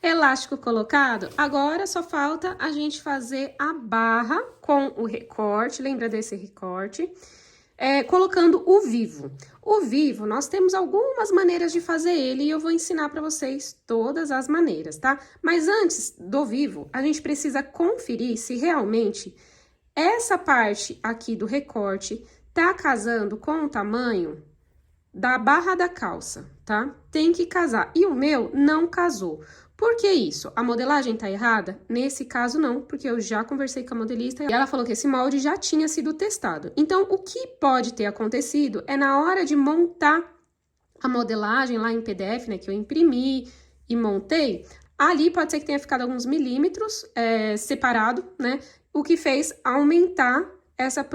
elástico colocado, agora só falta a gente fazer a barra com o recorte, lembra desse recorte? Colocando o vivo. O vivo, nós temos algumas maneiras de fazer ele e eu vou ensinar para vocês todas as maneiras, tá? Mas antes do vivo, a gente precisa conferir se realmente essa parte aqui do recorte tá casando com o tamanho da barra da calça, tá? Tem que casar. E o meu não casou. Por que isso? A modelagem tá errada? Nesse caso, não, porque eu já conversei com a modelista e ela falou que esse molde já tinha sido testado. Então, o que pode ter acontecido é na hora de montar a modelagem lá em PDF, né, que eu imprimi e montei, ali pode ser que tenha ficado alguns milímetros separado, né, o que fez aumentar essa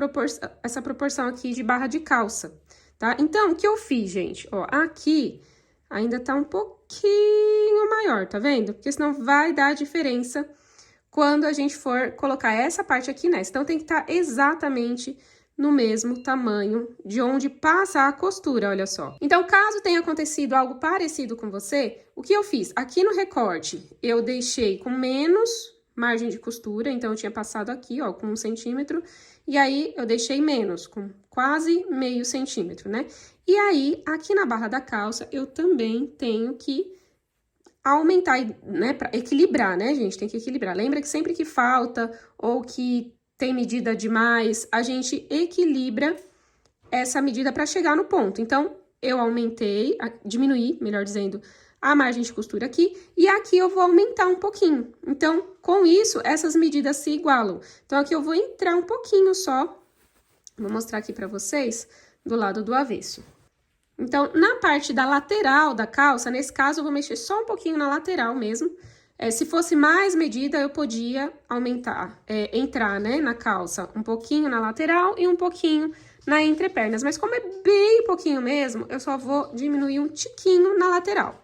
proporção aqui de barra de calça, tá? Então, o que eu fiz, gente? Ó, aqui ainda tá um pouquinho maior, tá vendo? Porque senão vai dar diferença quando a gente for colocar essa parte aqui nessa. Então, tem que estar exatamente no mesmo tamanho de onde passa a costura, olha só. Então, caso tenha acontecido algo parecido com você, o que eu fiz? Aqui no recorte, eu deixei com menos margem de costura, então, eu tinha passado aqui, ó, com 1 centímetro, e aí, eu deixei menos, com quase meio centímetro, né? E aí, aqui na barra da calça, eu também tenho que aumentar, né, pra equilibrar, né, gente? Tem que equilibrar. Lembra que sempre que falta ou que tem medida demais, a gente equilibra essa medida para chegar no ponto. Então, eu aumentei, diminuí, melhor dizendo, a margem de costura aqui, e aqui eu vou aumentar um pouquinho. Então, com isso, essas medidas se igualam. Então, aqui eu vou entrar um pouquinho só, vou mostrar aqui para vocês, do lado do avesso. Então, na parte da lateral da calça, nesse caso, eu vou mexer só um pouquinho na lateral mesmo. Se fosse mais medida, eu podia aumentar, entrar, né, na calça, um pouquinho na lateral e um pouquinho na entrepernas. Mas como é bem pouquinho mesmo, eu só vou diminuir um tiquinho na lateral.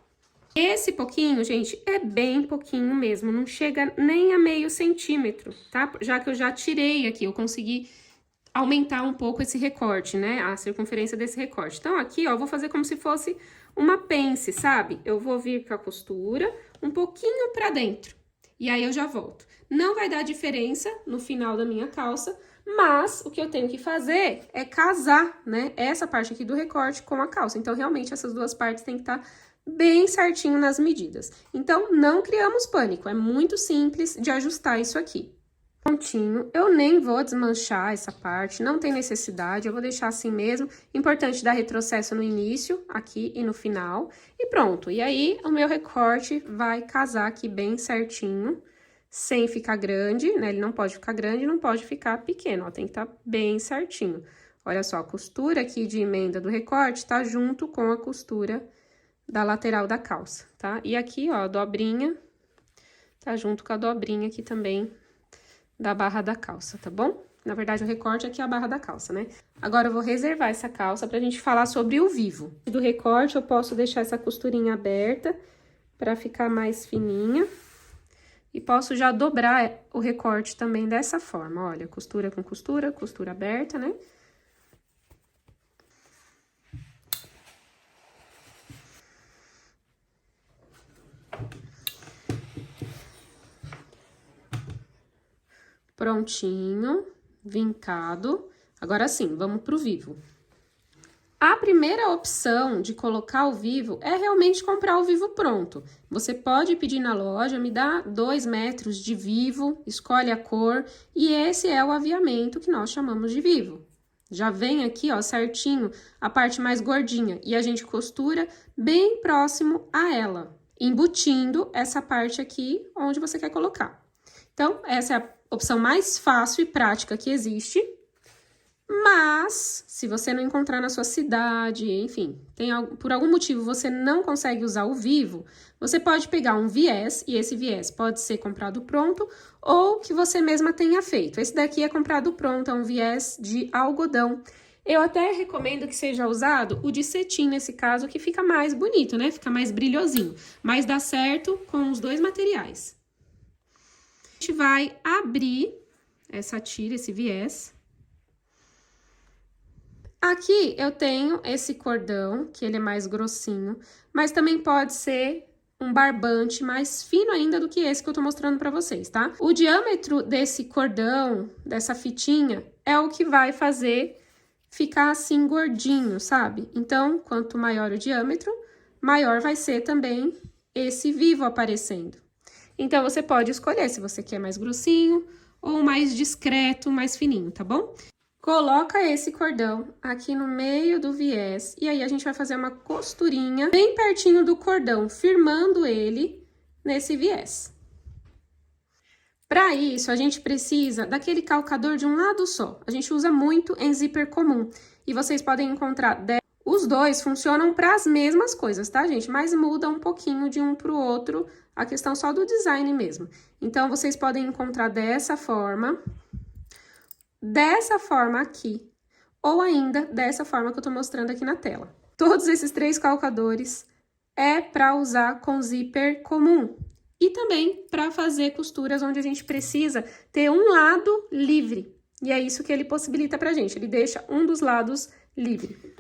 Esse pouquinho, gente, é bem pouquinho mesmo, não chega nem a meio centímetro, tá? Já que eu já tirei aqui, eu consegui aumentar um pouco esse recorte, né? A circunferência desse recorte. Então, aqui, ó, eu vou fazer como se fosse uma pence, sabe? Eu vou vir com a costura um pouquinho pra dentro. E aí, eu já volto. Não vai dar diferença no final da minha calça, mas o que eu tenho que fazer é casar, né? Essa parte aqui do recorte com a calça. Então, realmente, essas duas partes têm que estar bem certinho nas medidas. Então, não criamos pânico. É muito simples de ajustar isso aqui. Prontinho, eu nem vou desmanchar essa parte, não tem necessidade, eu vou deixar assim mesmo. Importante dar retrocesso no início, aqui e no final. E pronto, e aí o meu recorte vai casar aqui bem certinho, sem ficar grande, né? Ele não pode ficar grande, não pode ficar pequeno, ó, tem que estar bem certinho. Olha só, a costura aqui de emenda do recorte tá junto com a costura da lateral da calça, tá? E aqui, ó, a dobrinha tá junto com a dobrinha aqui também da barra da calça, tá bom? Na verdade, o recorte aqui é a barra da calça, né? Agora, eu vou reservar essa calça pra gente falar sobre o vivo. Do recorte, eu posso deixar essa costurinha aberta pra ficar mais fininha. E posso já dobrar o recorte também dessa forma, olha, costura com costura, costura aberta, né? Prontinho, vincado. Agora sim, vamos pro vivo. A primeira opção de colocar o vivo é realmente comprar o vivo pronto. Você pode pedir na loja, me dá 2 metros de vivo, escolhe a cor, e esse é o aviamento que nós chamamos de vivo. Já vem aqui, ó, certinho, a parte mais gordinha, e a gente costura bem próximo a ela, embutindo essa parte aqui onde você quer colocar. Então, essa é a opção mais fácil e prática que existe, mas se você não encontrar na sua cidade, enfim, por algum motivo você não consegue usar o vivo, você pode pegar um viés, e esse viés pode ser comprado pronto ou que você mesma tenha feito. Esse daqui é comprado pronto, é um viés de algodão. Eu até recomendo que seja usado o de cetim nesse caso, que fica mais bonito, né? Fica mais brilhosinho, mas dá certo com os dois materiais. A gente vai abrir essa tira, esse viés. Aqui eu tenho esse cordão, que ele é mais grossinho, mas também pode ser um barbante mais fino ainda do que esse que eu tô mostrando pra vocês, tá? O diâmetro desse cordão, dessa fitinha, é o que vai fazer ficar assim gordinho, sabe? Então, quanto maior o diâmetro, maior vai ser também esse vivo aparecendo. Então, você pode escolher se você quer mais grossinho ou mais discreto, mais fininho, tá bom? Coloca esse cordão aqui no meio do viés e aí a gente vai fazer uma costurinha bem pertinho do cordão, firmando ele nesse viés. Para isso, a gente precisa daquele calcador de um lado só. A gente usa muito em zíper comum e vocês podem encontrar... Os dois funcionam para as mesmas coisas, tá, gente? Mas muda um pouquinho de um para o outro, a questão só do design mesmo. Então, vocês podem encontrar dessa forma aqui, ou ainda dessa forma que eu tô mostrando aqui na tela. Todos esses 3 calcadores é para usar com zíper comum. E também para fazer costuras onde a gente precisa ter um lado livre. E é isso que ele possibilita pra gente, ele deixa um dos lados livre.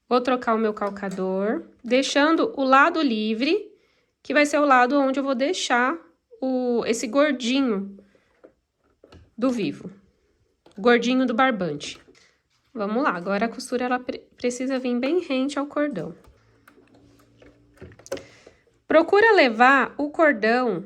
Vou trocar o meu calcador, deixando o lado livre, que vai ser o lado onde eu vou deixar esse gordinho do vivo, gordinho do barbante. Vamos lá, agora a costura ela precisa vir bem rente ao cordão. Procura levar o cordão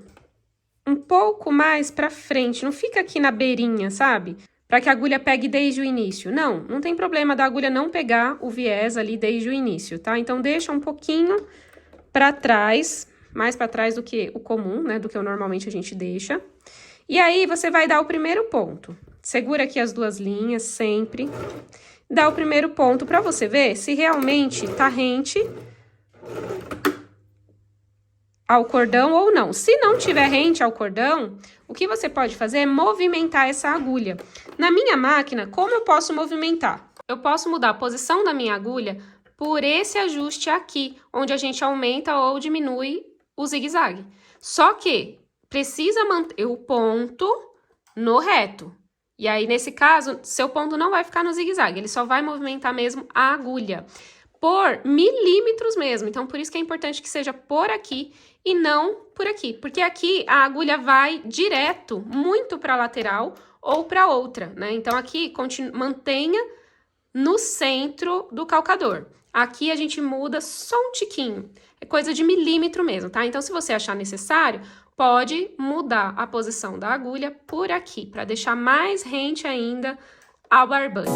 um pouco mais pra frente, não fica aqui na beirinha, sabe? Para que a agulha pegue desde o início. Não, não tem problema da agulha não pegar o viés ali desde o início, tá? Então, deixa um pouquinho pra trás, mais pra trás do que o comum, né? Do que normalmente a gente deixa. E aí, você vai dar o primeiro ponto. Segura aqui as 2 linhas, sempre. Dá o primeiro ponto pra você ver se realmente tá rente ao cordão ou não. Se não tiver rente ao cordão, o que você pode fazer é movimentar essa agulha. Na minha máquina, como eu posso movimentar? Eu posso mudar a posição da minha agulha por esse ajuste aqui, onde a gente aumenta ou diminui o zigue-zague. Só que precisa manter o ponto no reto. E aí, nesse caso, seu ponto não vai ficar no zigue-zague, ele só vai movimentar mesmo a agulha. Por milímetros mesmo, então por isso que é importante que seja por aqui e não por aqui, porque aqui a agulha vai direto, muito para a lateral ou para outra, né? Então aqui mantenha no centro do calcador. Aqui a gente muda só um tiquinho, é coisa de milímetro mesmo, tá? Então se você achar necessário, pode mudar a posição da agulha por aqui, para deixar mais rente ainda ao barbante.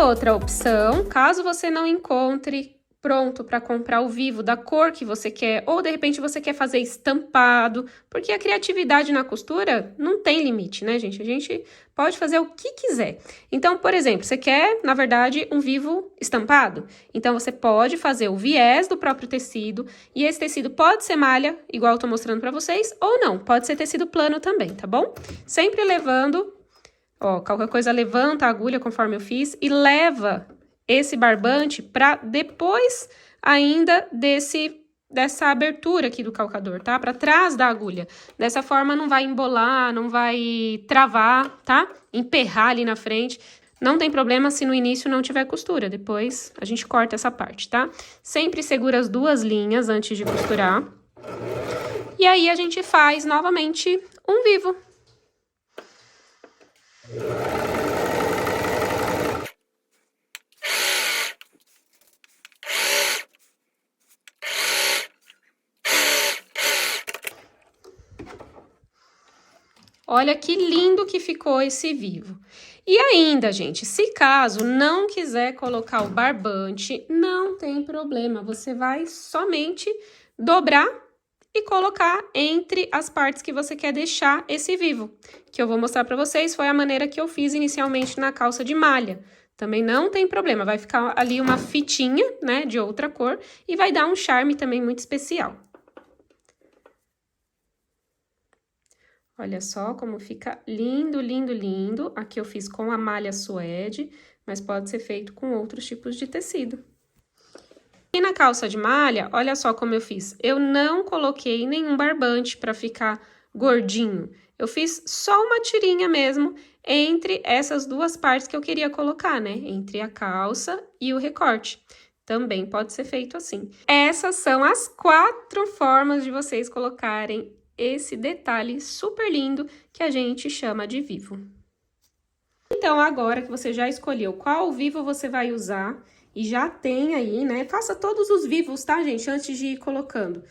Outra opção, caso você não encontre pronto para comprar o vivo da cor que você quer, ou de repente você quer fazer estampado, porque a criatividade na costura não tem limite, né, gente? A gente pode fazer o que quiser. Então, por exemplo, você quer, na verdade, um vivo estampado? Então, você pode fazer o viés do próprio tecido, e esse tecido pode ser malha, igual eu tô mostrando para vocês, ou não, pode ser tecido plano também, tá bom? Sempre levando... Ó, qualquer coisa levanta a agulha conforme eu fiz e leva esse barbante para depois ainda dessa abertura aqui do calcador, tá? Para trás da agulha. Dessa forma não vai embolar, não vai travar, tá? Emperrar ali na frente. Não tem problema se no início não tiver costura, depois a gente corta essa parte, tá? Sempre segura as 2 linhas antes de costurar. E aí a gente faz novamente um vivo. Olha que lindo que ficou esse vivo. E ainda, gente, se caso não quiser colocar o barbante, não tem problema. Você vai somente dobrar e colocar entre as partes que você quer deixar esse vivo. Que eu vou mostrar pra vocês, foi a maneira que eu fiz inicialmente na calça de malha. Também não tem problema, vai ficar ali uma fitinha, né, de outra cor, e vai dar um charme também muito especial. Olha só como fica lindo, lindo, lindo. Aqui eu fiz com a malha suede, mas pode ser feito com outros tipos de tecido. E na calça de malha, olha só como eu fiz. Eu não coloquei nenhum barbante para ficar gordinho. Eu fiz só uma tirinha mesmo entre essas duas partes que eu queria colocar, né? Entre a calça e o recorte. Também pode ser feito assim. Essas são as 4 formas de vocês colocarem esse detalhe super lindo que a gente chama de vivo. Então, agora que você já escolheu qual vivo você vai usar e já tem aí, né? Faça todos os vivos, tá, gente? Antes de ir colocando.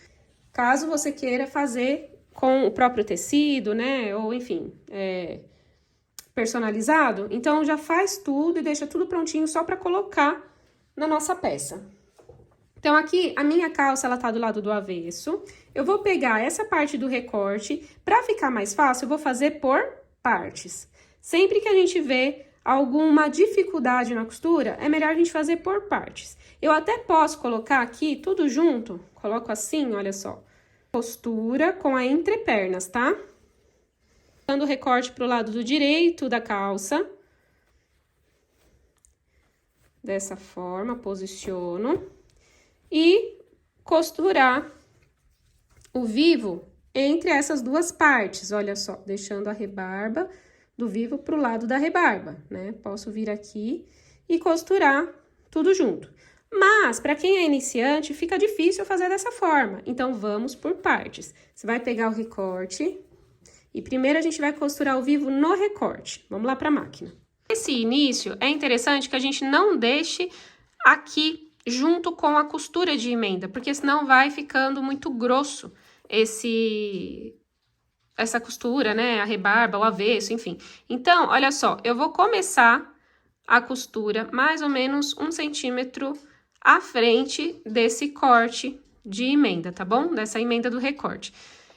Caso você queira fazer com o próprio tecido, né? Ou, enfim, personalizado. Então, já faz tudo e deixa tudo prontinho só pra colocar na nossa peça. Então, aqui, a minha calça, ela tá do lado do avesso. Eu vou pegar essa parte do recorte. Pra ficar mais fácil, eu vou fazer por partes. Sempre que a gente vê alguma dificuldade na costura, é melhor a gente fazer por partes. Eu até posso colocar aqui tudo junto. Coloco assim, olha só. Costura com a entrepernas, tá? Dando o recorte pro lado do direito da calça. Dessa forma, posiciono. E costurar o vivo entre essas duas partes, olha só, deixando a rebarba do vivo pro lado da rebarba, né? Posso vir aqui e costurar tudo junto. Mas, para quem é iniciante, fica difícil fazer dessa forma, então vamos por partes. Você vai pegar o recorte e primeiro a gente vai costurar o vivo no recorte. Vamos lá para a máquina. Esse início é interessante que a gente não deixe aqui junto com a costura de emenda, porque senão vai ficando muito grosso essa costura, né? A rebarba, o avesso, enfim. Então, olha só, eu vou começar a costura mais ou menos 1 centímetro à frente desse corte de emenda, tá bom? Dessa emenda do recorte.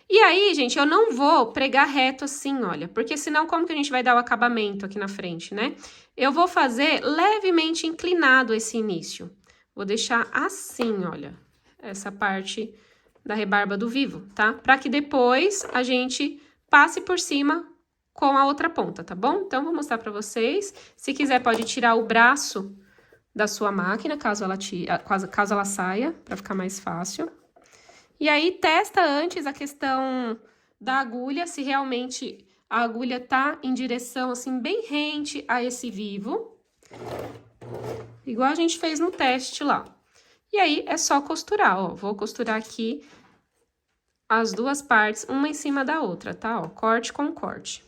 E aí, gente, eu não vou pregar reto assim, olha, porque senão como que a gente vai dar o acabamento aqui na frente, né? Eu vou fazer levemente inclinado esse início. Vou deixar assim, olha, essa parte da rebarba do vivo, tá? Pra que depois a gente passe por cima com a outra ponta, tá bom? Então, vou mostrar pra vocês. Se quiser, pode tirar o braço da sua máquina, caso ela saia, pra ficar mais fácil. E aí, testa antes a questão da agulha, se realmente a agulha tá em direção, assim, bem rente a esse vivo. Igual a gente fez no teste lá. E aí, é só costurar, ó. Vou costurar aqui as duas partes, uma em cima da outra, tá? Ó, corte com corte.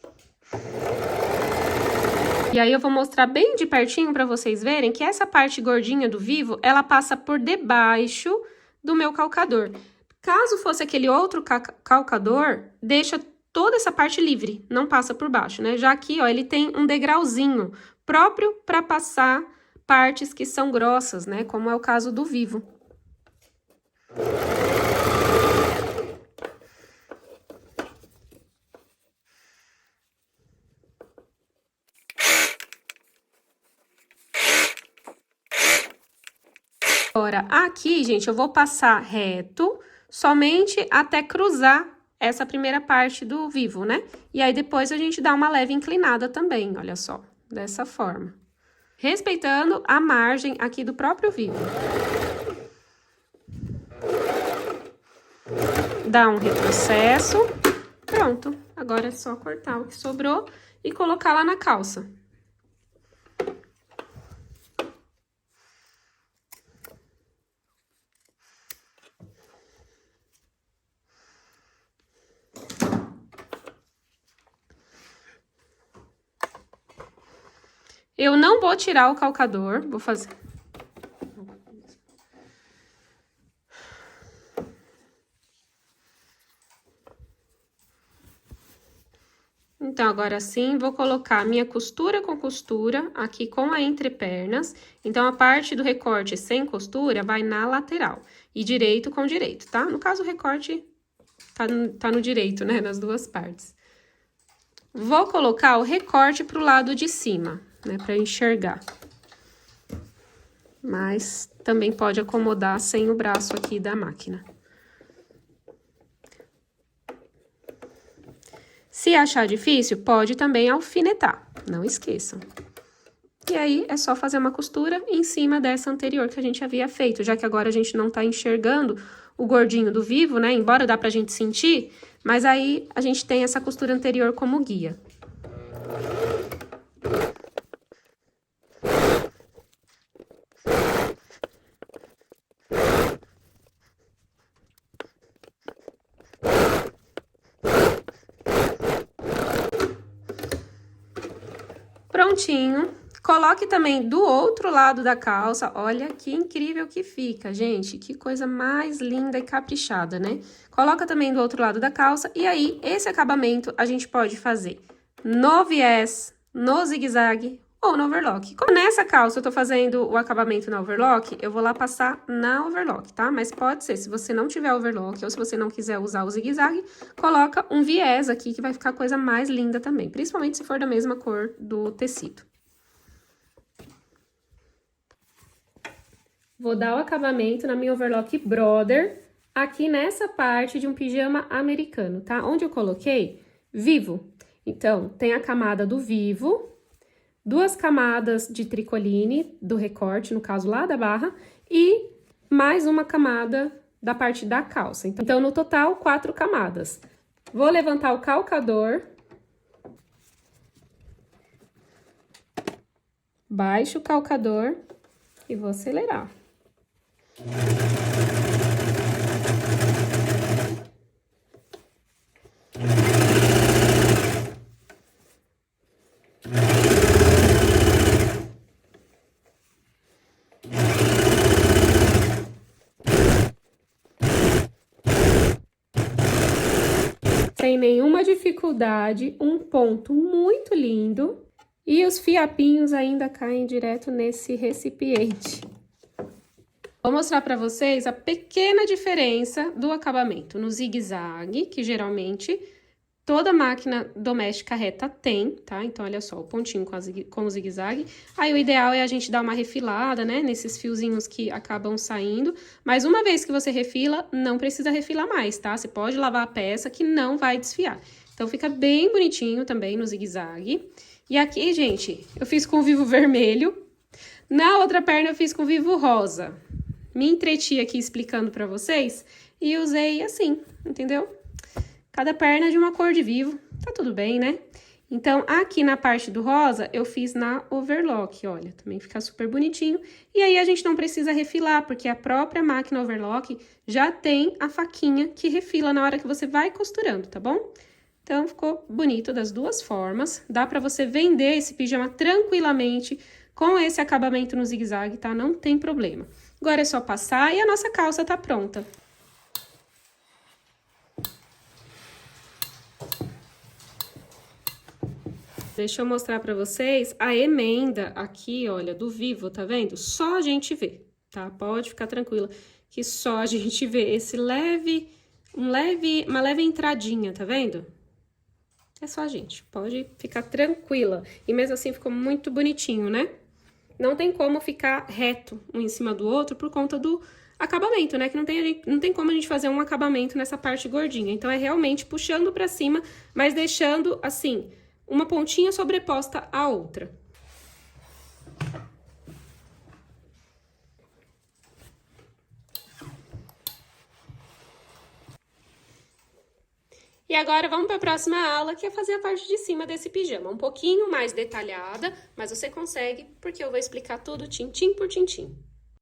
E aí, eu vou mostrar bem de pertinho pra vocês verem que essa parte gordinha do vivo, ela passa por debaixo do meu calcador. Caso fosse aquele outro calcador, deixa toda essa parte livre, não passa por baixo, né? Já aqui, ó, ele tem um degrauzinho próprio para passar partes que são grossas, né? Como é o caso do vivo. Agora, aqui, gente, eu vou passar reto somente até cruzar essa primeira parte do vivo, né? E aí, depois, a gente dá uma leve inclinada também, olha só, dessa forma. Respeitando a margem aqui do próprio vivo. Dá um retrocesso. Pronto. Agora é só cortar o que sobrou e colocar lá na calça. Eu não vou tirar o calcador, vou fazer... Então, agora sim, vou colocar minha costura com costura aqui com a entrepernas. Então, a parte do recorte sem costura vai na lateral. E direito com direito, tá? No caso, o recorte tá no direito, né? Nas duas partes. Vou colocar o recorte pro lado de cima, né? Pra enxergar. Mas também pode acomodar sem o braço aqui da máquina. Se achar difícil, pode também alfinetar, não esqueçam. E aí, é só fazer uma costura em cima dessa anterior que a gente havia feito, já que agora a gente não tá enxergando o gordinho do vivo, né? Embora dá pra gente sentir, mas aí a gente tem essa costura anterior como guia. Prontinho. Coloque também do outro lado da calça. Olha que incrível que fica, gente. Que coisa mais linda e caprichada, né? Coloca também do outro lado da calça. E aí, esse acabamento a gente pode fazer no viés, no zigue-zague ou no overlock. Como nessa calça eu tô fazendo o acabamento na overlock, eu vou lá passar na overlock, tá? Mas pode ser, se você não tiver overlock ou se você não quiser usar o zigue-zague, coloca um viés aqui que vai ficar a coisa mais linda também. Principalmente se for da mesma cor do tecido. Vou dar o acabamento na minha overlock Brother, aqui nessa parte de um pijama americano, tá? Onde eu coloquei vivo. Então, tem a camada do vivo, 2 camadas de tricoline, do recorte, no caso lá da barra, e mais uma camada da parte da calça. Então, no total, 4 camadas. Vou levantar o calcador. Baixo o calcador e vou acelerar. Sem nenhuma dificuldade, um ponto muito lindo e os fiapinhos ainda caem direto nesse recipiente. Vou mostrar pra vocês a pequena diferença do acabamento no zigue-zague, que geralmente toda máquina doméstica reta tem, tá? Então, olha só, o pontinho com o zigue-zague. Aí, o ideal é a gente dar uma refilada, né? Nesses fiozinhos que acabam saindo. Mas uma vez que você refila, não precisa refilar mais, tá? Você pode lavar a peça que não vai desfiar. Então, fica bem bonitinho também no zigue-zague. E aqui, gente, eu fiz com o vivo vermelho. Na outra perna, eu fiz com o vivo rosa. Me entreti aqui explicando pra vocês e usei assim, entendeu? Cada perna de uma cor de vivo, tá tudo bem, né? Então, aqui na parte do rosa, eu fiz na overlock, olha, também fica super bonitinho. E aí, a gente não precisa refilar, porque a própria máquina overlock já tem a faquinha que refila na hora que você vai costurando, tá bom? Então, ficou bonito das duas formas. Dá pra você vender esse pijama tranquilamente com esse acabamento no zigue-zague, tá? Não tem problema. Agora é só passar e a nossa calça tá pronta. Deixa eu mostrar pra vocês a emenda aqui, olha, do vivo, tá vendo? Só a gente vê, tá? Pode ficar tranquila que só a gente vê esse uma leve entradinha, tá vendo? É só a gente, pode ficar tranquila. E mesmo assim ficou muito bonitinho, né? Não tem como ficar reto um em cima do outro por conta do acabamento, né? Que não tem como a gente fazer um acabamento nessa parte gordinha. Então, é realmente puxando pra cima, mas deixando, assim, uma pontinha sobreposta à outra. E agora, vamos para a próxima aula, que é fazer a parte de cima desse pijama. Um pouquinho mais detalhada, mas você consegue, porque eu vou explicar tudo tintim por tintim.